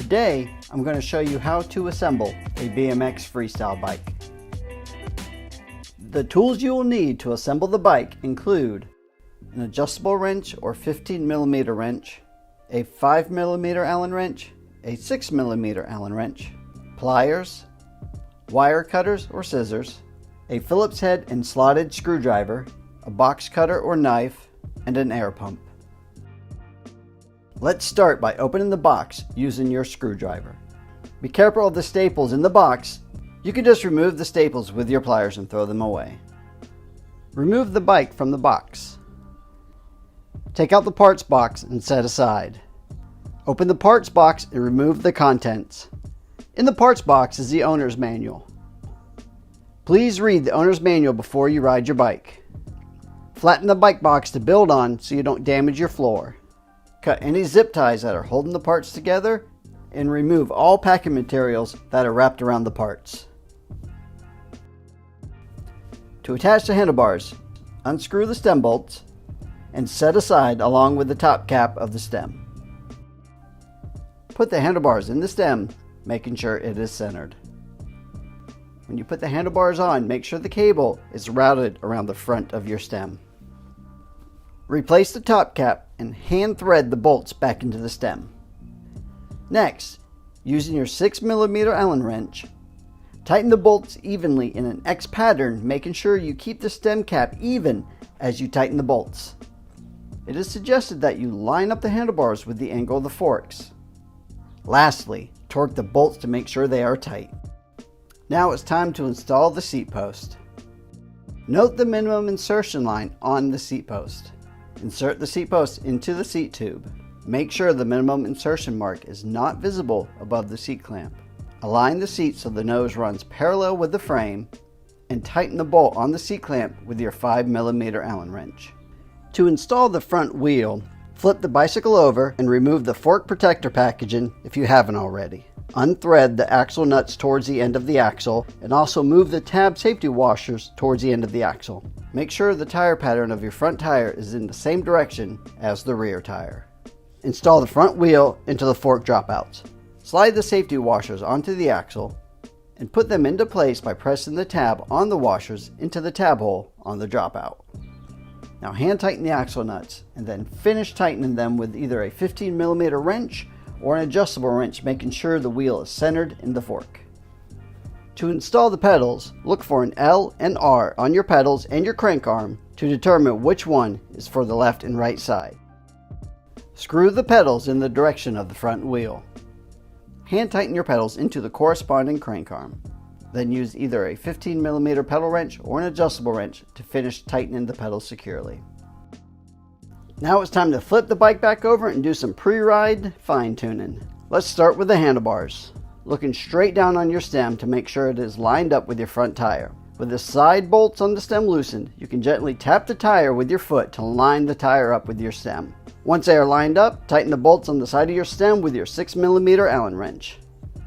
Today, I'm going to show you how to assemble a BMX Freestyle bike. The tools you will need to assemble the bike include an adjustable wrench or 15mm wrench, a 5mm Allen wrench, a 6mm Allen wrench, pliers, wire cutters or scissors, a Phillips head and slotted screwdriver, a box cutter or knife, and an air pump. Let's start by opening the box using your screwdriver. Be careful of the staples in the box. You can just remove the staples with your pliers and throw them away. Remove the bike from the box. Take out the parts box and set aside. Open the parts box and remove the contents. In the parts box is the owner's manual. Please read the owner's manual before you ride your bike. Flatten the bike box to build on so you don't damage your floor. Cut any zip ties that are holding the parts together and remove all packing materials that are wrapped around the parts. To attach the handlebars, unscrew the stem bolts and set aside along with the top cap of the stem. Put the handlebars in the stem, making sure it is centered. When you put the handlebars on, make sure the cable is routed around the front of your stem. Replace the top cap and hand thread the bolts back into the stem. Next, using your 6mm Allen wrench, tighten the bolts evenly in an X pattern, making sure you keep the stem cap even as you tighten the bolts. It is suggested that you line up the handlebars with the angle of the forks. Lastly, torque the bolts to make sure they are tight. Now it's time to install the seat post. Note the minimum insertion line on the seat post. Insert the seat post into the seat tube. Make sure the minimum insertion mark is not visible above the seat clamp. Align the seat so the nose runs parallel with the frame and tighten the bolt on the seat clamp with your 5mm Allen wrench. To install the front wheel, flip the bicycle over and remove the fork protector packaging if you haven't already. Unthread the axle nuts towards the end of the axle and also move the tab safety washers towards the end of the axle. Make sure the tire pattern of your front tire is in the same direction as the rear tire. Install the front wheel into the fork dropouts. Slide the safety washers onto the axle and put them into place by pressing the tab on the washers into the tab hole on the dropout. Now hand tighten the axle nuts and then finish tightening them with either a 15mm wrench or an adjustable wrench, making sure the wheel is centered in the fork. To install the pedals, look for an L and R on your pedals and your crank arm to determine which one is for the left and right side. Screw the pedals in the direction of the front wheel. Hand tighten your pedals into the corresponding crank arm. Then use either a 15mm pedal wrench or an adjustable wrench to finish tightening the pedals securely. Now it's time to flip the bike back over and do some pre-ride fine-tuning. Let's start with the handlebars. Looking straight down on your stem to make sure it is lined up with your front tire. With the side bolts on the stem loosened, you can gently tap the tire with your foot to line the tire up with your stem. Once they are lined up, tighten the bolts on the side of your stem with your 6mm Allen wrench.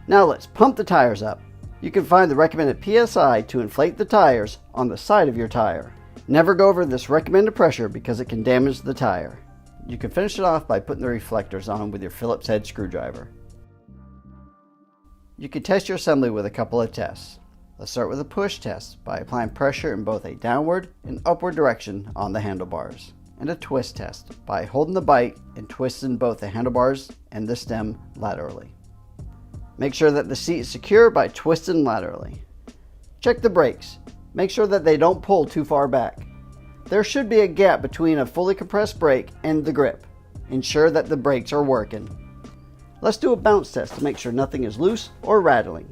Now let's pump the tires up. You can find the recommended PSI to inflate the tires on the side of your tire. Never go over this recommended pressure because it can damage the tire. You can finish it off by putting the reflectors on with your Phillips head screwdriver. You can test your assembly with a couple of tests. Let's start with a push test by applying pressure in both a downward and upward direction on the handlebars. And a twist test by holding the bike and twisting both the handlebars and the stem laterally. Make sure that the seat is secure by twisting laterally. Check the brakes. Make sure that they don't pull too far back. There should be a gap between a fully compressed brake and the grip. Ensure that the brakes are working. Let's do a bounce test to make sure nothing is loose or rattling.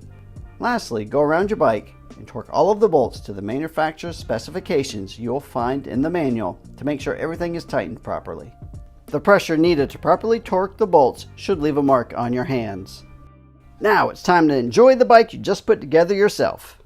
Lastly, go around your bike and torque all of the bolts to the manufacturer's specifications you'll find in the manual to make sure everything is tightened properly. The pressure needed to properly torque the bolts should leave a mark on your hands. Now it's time to enjoy the bike you just put together yourself.